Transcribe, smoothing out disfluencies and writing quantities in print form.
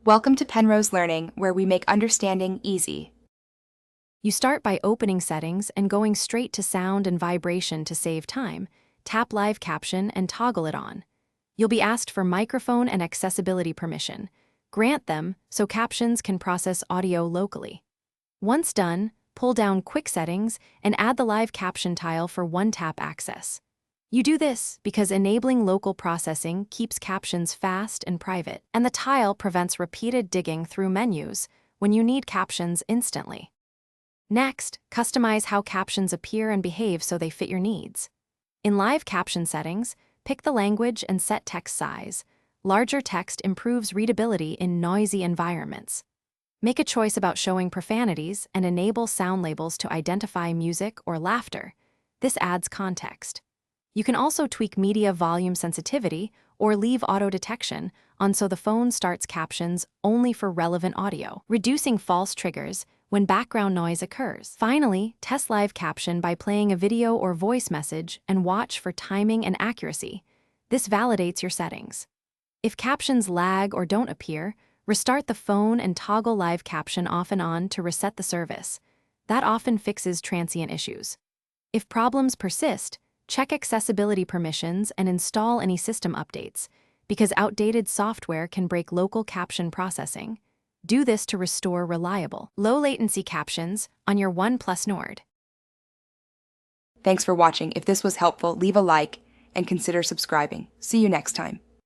Welcome to Penrose Learning, where we make understanding easy. You start by opening Settings and going straight to Sound and Vibration to save time. Tap Live Caption and toggle it on. You'll be asked for microphone and accessibility permission. Grant them so Captions can process audio locally. Once done, pull down Quick Settings and add the Live Caption tile for one-tap access. You do this because enabling local processing keeps Captions fast and private, and the tile prevents repeated digging through menus when you need Captions instantly. Next, customize how Captions appear and behave so they fit your needs. In Live Caption settings, pick the language and set text size. Larger text improves readability in noisy environments. Make a choice about showing profanities and enable sound labels to identify music or laughter. This adds context. You can also tweak media volume sensitivity or leave auto detection on so the phone starts Captions only for relevant audio, reducing false triggers when background noise occurs. Finally, test Live Caption by playing a video or voice message and watch for timing and accuracy. This validates your settings. If Captions lag or don't appear, restart the phone and toggle Live Caption off and on to reset the service. That often fixes transient issues. If problems persist, check accessibility permissions and install any system updates, because outdated software can break local caption processing. Do this to restore reliable, low-latency Captions on your OnePlus Nord. Thanks for watching. If this was helpful, leave a like and consider subscribing. See you next time.